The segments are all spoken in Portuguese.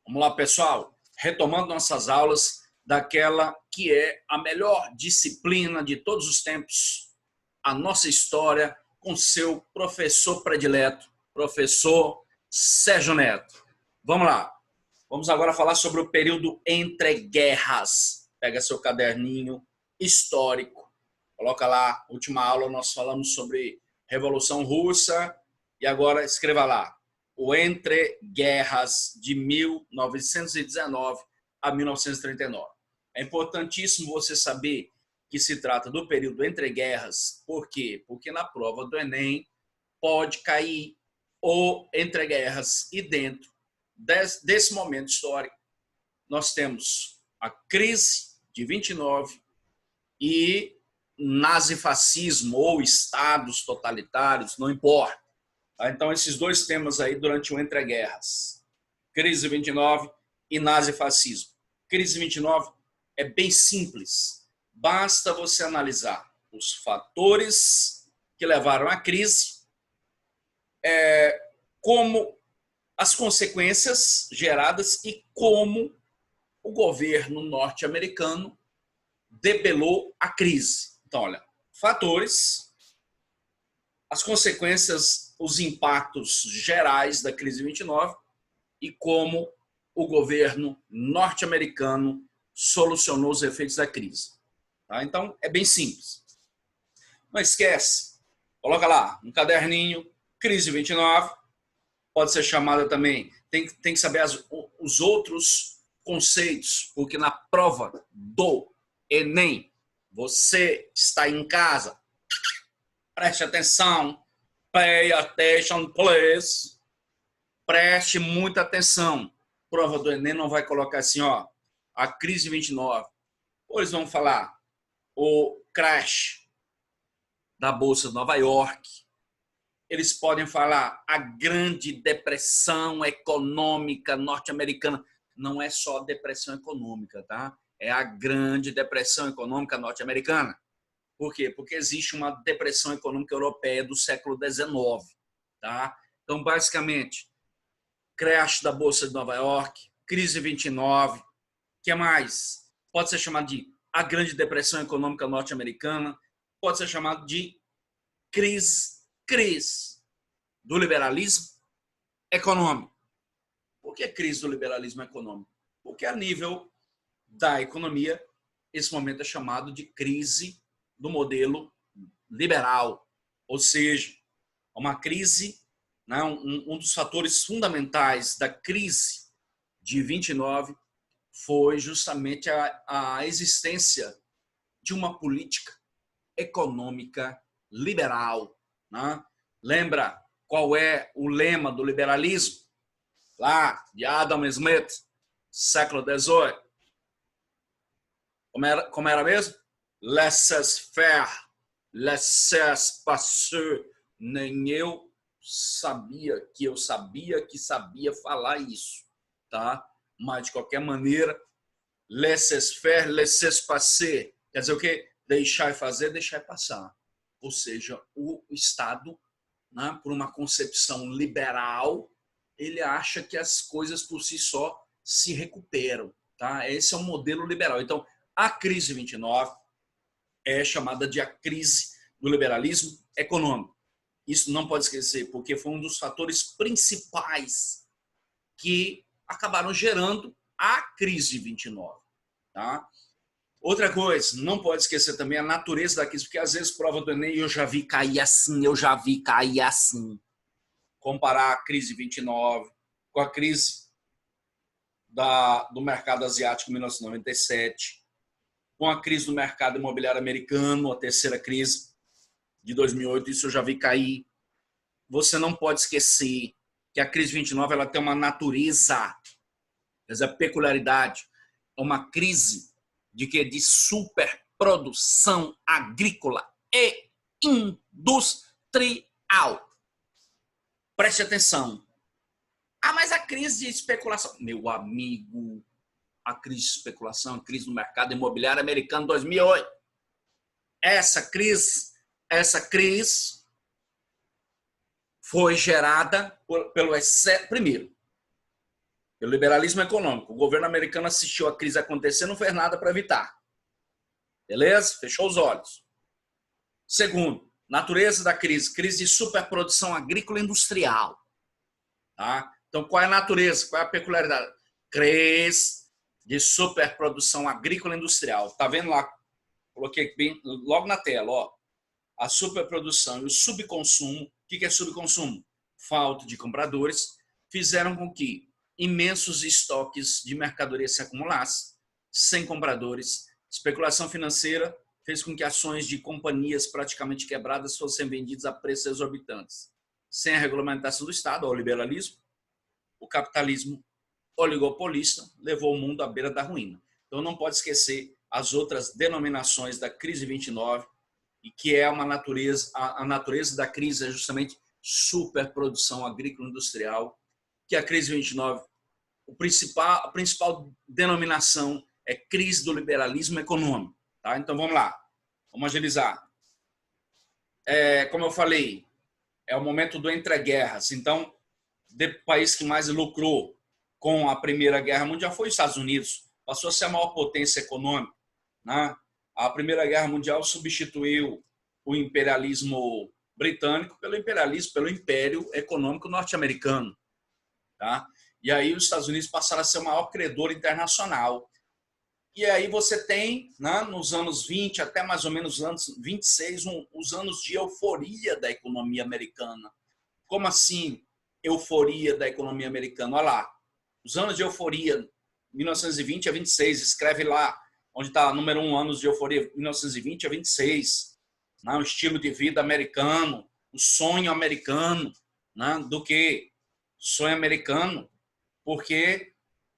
Vamos lá, pessoal. Retomando nossas aulas daquela que é a melhor disciplina de todos os tempos, a nossa história, com seu professor predileto, professor Sérgio Neto. Vamos lá. Vamos agora falar sobre o período entre guerras. Pega seu caderninho histórico, coloca lá, última aula nós falamos sobre Revolução Russa e agora escreva lá, o entre guerras de 1919 a 1939. É importantíssimo você saber que se trata do período entre guerras. Por quê? Porque na prova do Enem pode cair o entre guerras e dentro desse momento histórico nós temos a crise de 29 e nazifascismo ou estados totalitários, não importa. Então, esses dois temas aí durante o entreguerras. Crise 29 e nazifascismo. Crise 29 é bem simples. Basta você analisar os fatores que levaram à crise, como as consequências geradas e como o governo norte-americano debelou a crise. Então, olha, fatores, as consequências, os impactos gerais da crise 29 e como o governo norte-americano solucionou os efeitos da crise. Tá? Então, é bem simples. Não esquece, coloca lá um caderninho, crise 29, pode ser chamada também, tem que saber os outros conceitos, porque na prova do Enem, você está em casa, preste atenção, pay attention, please, preste muita atenção. Prova do Enem não vai colocar assim, ó, a crise 29, ou eles vão falar o crash da Bolsa de Nova York, eles podem falar a grande depressão econômica norte-americana. Não é só depressão econômica, tá? É a grande depressão econômica norte-americana. Por quê? Porque existe uma depressão econômica europeia do século XIX, tá? Então, basicamente, crash da Bolsa de Nova York, crise 29, o que mais? Pode ser chamado de a grande depressão econômica norte-americana, pode ser chamado de crise do liberalismo econômico. Por que crise do liberalismo econômico? Porque a nível da economia, esse momento é chamado de crise do modelo liberal, ou seja, uma crise, né, um dos fatores fundamentais da crise de 29 foi justamente a existência de uma política econômica liberal. Né? Lembra qual é o lema do liberalismo? Lá, de Adam Smith, século XVIII. Como era mesmo? Laissez-faire, laissez-passer. Nem eu sabia que sabia falar isso, tá? Mas, de qualquer maneira, laissez-faire, laissez-passer. Quer dizer o quê? Deixar e fazer, deixar e passar. Ou seja, o Estado, né, por uma concepção liberal, ele acha que as coisas por si só se recuperam. Tá? Esse é um modelo liberal. Então, a crise 29 é chamada de a crise do liberalismo econômico. Isso não pode esquecer, porque foi um dos fatores principais que acabaram gerando a crise 29. Tá? Outra coisa, não pode esquecer também a natureza da crise, porque às vezes prova do Enem eu já vi cair assim. Comparar a crise 29 com a crise do mercado asiático em 1997, com a crise do mercado imobiliário americano, a terceira crise de 2008, isso eu já vi cair. Você não pode esquecer que a crise 29 ela tem uma natureza, essa peculiaridade, é uma crise de superprodução agrícola e industrial. Preste atenção. Ah, mas a crise de especulação. Meu amigo, a crise de especulação, a crise do mercado imobiliário americano 2008. Essa crise foi gerada pelo excesso. Primeiro, Pelo liberalismo econômico. O governo americano assistiu a crise acontecer, não fez nada para evitar. Beleza? Fechou os olhos. Segundo, natureza da crise. Crise de superprodução agrícola e industrial. Tá? Então, qual é a natureza? Qual é a peculiaridade? Crise de superprodução agrícola e industrial. Tá vendo lá? Coloquei bem logo na tela, ó. A superprodução e o subconsumo. O que é subconsumo? Falta de compradores fizeram com que imensos estoques de mercadoria se acumulassem, sem compradores. Especulação financeira fez com que ações de companhias praticamente quebradas fossem vendidas a preços exorbitantes. Sem a regulamentação do Estado, o liberalismo, o capitalismo oligopolista levou o mundo à beira da ruína. Então não pode esquecer as outras denominações da crise 29, e que é uma natureza, a natureza da crise é justamente superprodução agrícola industrial, que a crise 29, a principal denominação é crise do liberalismo econômico. Tá? Então vamos lá, vamos agilizar. Como eu falei, é o momento do entre-guerras. Então, o país que mais lucrou com a Primeira Guerra Mundial foi os Estados Unidos. Passou a ser a maior potência econômica. Né? A Primeira Guerra Mundial substituiu o imperialismo britânico pelo imperialismo, pelo império econômico norte-americano. Tá? E aí os Estados Unidos passaram a ser o maior credor internacional. E aí você tem, né, nos anos 20 até mais ou menos os anos 26, os anos de euforia da economia americana. Como assim euforia da economia americana? Olha lá, os anos de euforia, 1920 a 26, escreve lá, onde está número 1, anos de euforia, 1920 a 26. Né, o estilo de vida americano, o sonho americano, né, do que sonho americano, porque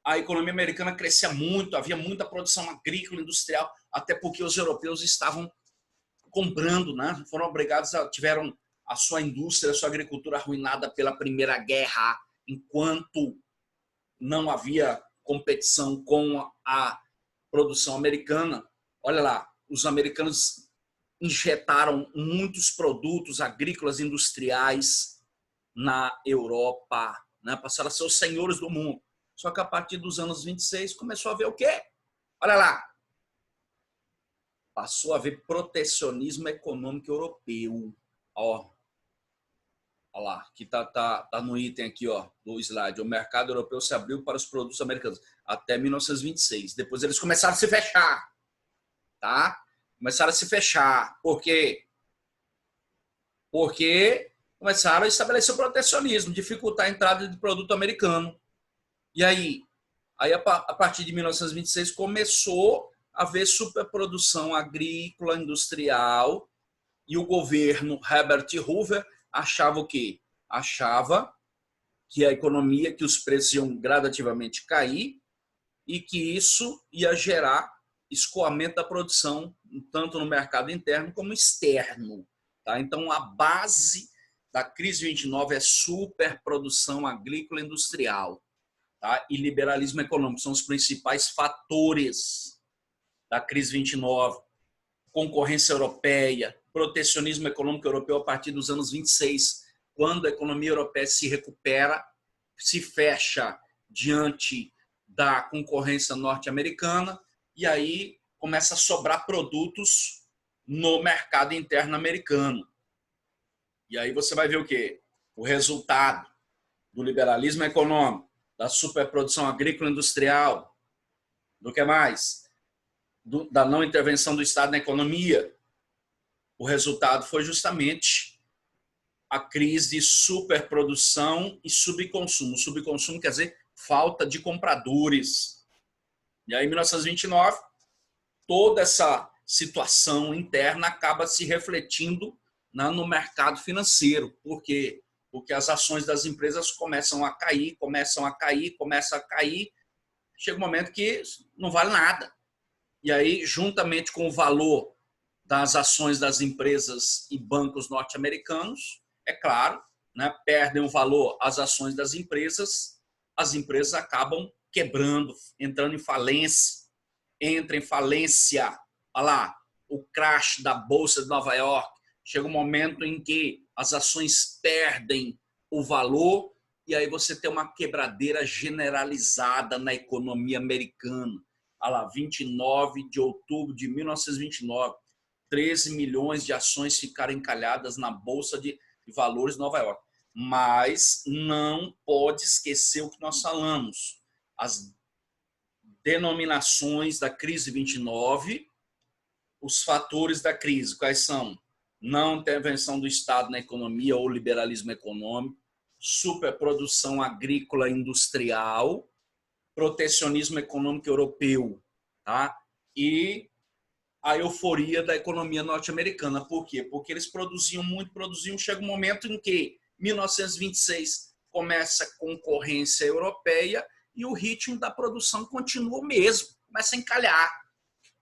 a economia americana crescia muito, havia muita produção agrícola, industrial, até porque os europeus estavam comprando, né? Foram obrigados tiveram a sua indústria, a sua agricultura arruinada pela Primeira Guerra, enquanto não havia competição com a produção americana. Olha lá, os americanos injetaram muitos produtos agrícolas industriais na Europa, né? Passaram a ser os senhores do mundo. Só que a partir dos anos 26 começou a ver o quê? Olha lá. Passou a haver protecionismo econômico europeu. Ó, olha lá, que tá no item aqui, ó, do slide. O mercado europeu se abriu para os produtos americanos até 1926. Depois eles começaram a se fechar, tá? Começaram a se fechar. Por quê? Porque começaram a estabelecer o protecionismo, dificultar a entrada de produto americano. E aí a partir de 1926, começou a haver superprodução agrícola, industrial, e o governo Herbert Hoover achava o quê? Achava que a economia, que os preços iam gradativamente cair e que isso ia gerar escoamento da produção, tanto no mercado interno como externo. Tá? Então, a base da crise 29 é superprodução agrícola e industrial. Tá? E liberalismo econômico são os principais fatores da crise 29. Concorrência europeia, protecionismo econômico europeu a partir dos anos 26, quando a economia europeia se recupera, se fecha diante da concorrência norte-americana e aí começa a sobrar produtos no mercado interno americano. E aí você vai ver o quê? O resultado do liberalismo econômico, da superprodução agrícola e industrial, do que mais? Da não intervenção do Estado na economia. O resultado foi justamente a crise de superprodução e subconsumo. Subconsumo quer dizer falta de compradores. E aí, em 1929, toda essa situação interna acaba se refletindo no mercado financeiro. Por quê? Porque as ações das empresas começam a cair. Chega um momento que não vale nada. E aí, juntamente com o valor das ações das empresas e bancos norte-americanos, é claro, né, perdem o valor as ações das empresas, as empresas acabam quebrando, entrando em falência. Entra em falência. Olha lá, o crash da Bolsa de Nova York. Chega um momento em que as ações perdem o valor e aí você tem uma quebradeira generalizada na economia americana. Olha lá, 29 de outubro de 1929, 13 milhões de ações ficaram encalhadas na Bolsa de Valores de Nova York. Mas não pode esquecer o que nós falamos. As denominações da crise 29, os fatores da crise, quais são? Não intervenção do Estado na economia ou liberalismo econômico, superprodução agrícola industrial, protecionismo econômico europeu, tá? E a euforia da economia norte-americana. Por quê? Porque eles produziam muito, chega um momento em que 1926 começa a concorrência europeia e o ritmo da produção continua o mesmo, começa a encalhar,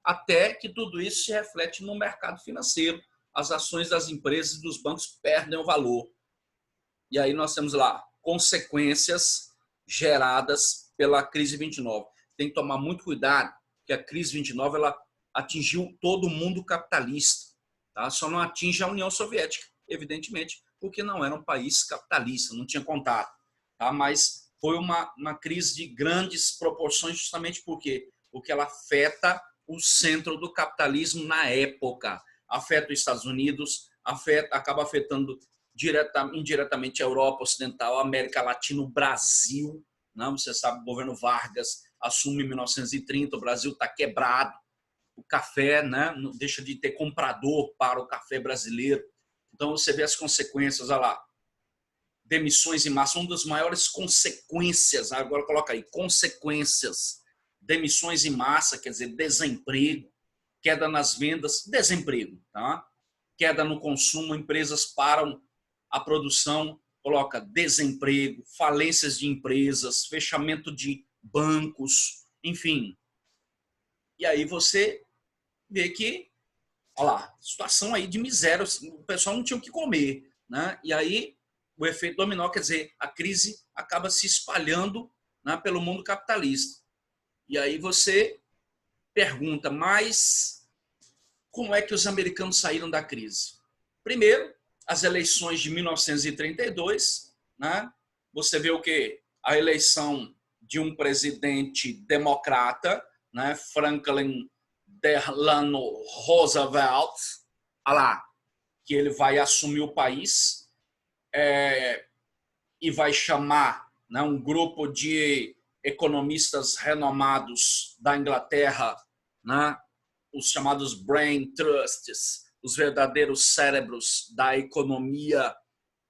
até que tudo isso se reflete no mercado financeiro. As ações das empresas e dos bancos perdem o valor. E aí nós temos lá consequências geradas pela crise 29. Tem que tomar muito cuidado, que a crise 29 ela atingiu todo o mundo capitalista, tá? Só não atinge a União Soviética, evidentemente, porque não era um país capitalista, não tinha contato, tá? Mas foi uma crise de grandes proporções, justamente porque ela afeta o centro do capitalismo na época, afeta os Estados Unidos, acaba afetando indiretamente a Europa Ocidental, a América Latina, o Brasil. Não? Você sabe, o governo Vargas assume em 1930, o Brasil está quebrado, o café, né, não deixa de ter comprador para o café brasileiro. Então você vê as consequências, olha lá, demissões em massa, uma das maiores consequências, agora coloca aí, consequências, demissões em massa, quer dizer, desemprego, queda nas vendas, desemprego, tá? Queda no consumo, empresas param a produção, coloca desemprego, falências de empresas, fechamento de bancos, enfim. E aí você vê que, olha lá, situação aí de miséria, o pessoal não tinha o que comer, né? E aí o efeito dominó, quer dizer, a crise acaba se espalhando, né, pelo mundo capitalista. E aí você pergunta, mas como é que os americanos saíram da crise? Primeiro, as eleições de 1932, né? Você vê o quê? A eleição de um presidente democrata, né? Franklin Delano Roosevelt, olha lá, que ele vai assumir o país e vai chamar, né, um grupo de economistas renomados da Inglaterra, né, os chamados brain trusts, os verdadeiros cérebros da economia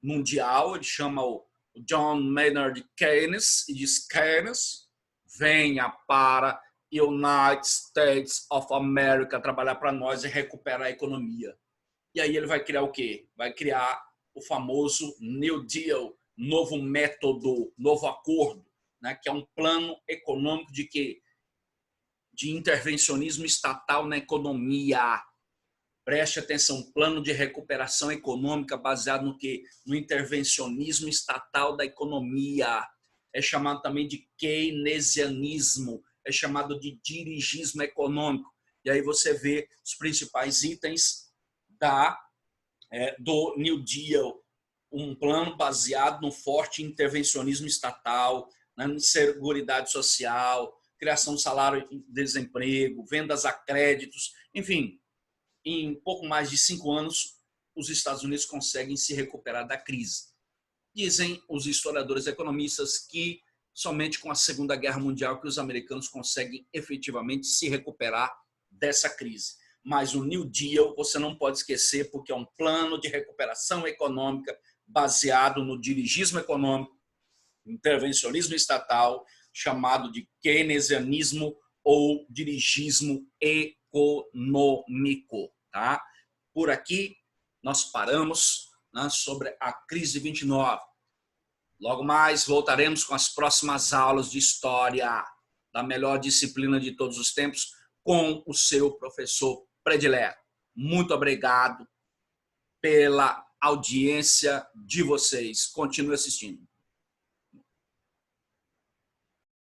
mundial. Ele chama o John Maynard Keynes e diz: Keynes, venha para United States of America trabalhar para nós e recuperar a economia. E aí ele vai criar o quê? Vai criar o famoso New Deal, novo método, novo acordo, né? Que é um plano econômico de quê? De intervencionismo estatal na economia. Preste atenção, plano de recuperação econômica baseado no quê? No intervencionismo estatal da economia. É chamado também de keynesianismo, é chamado de dirigismo econômico. E aí você vê os principais itens do New Deal, um plano baseado no forte intervencionismo estatal, né, seguridade social, criação de salário e desemprego, vendas a créditos, enfim, em pouco mais de 5 anos, os Estados Unidos conseguem se recuperar da crise. Dizem os historiadores economistas que somente com a Segunda Guerra Mundial que os americanos conseguem efetivamente se recuperar dessa crise. Mas o New Deal você não pode esquecer, porque é um plano de recuperação econômica baseado no dirigismo econômico, intervencionismo estatal, chamado de keynesianismo ou dirigismo econômico. Tá? Por aqui nós paramos, né, sobre a crise 29. Logo mais voltaremos com as próximas aulas de história da melhor disciplina de todos os tempos com o seu professor predileto. Muito obrigado pela audiência de vocês. Continue assistindo.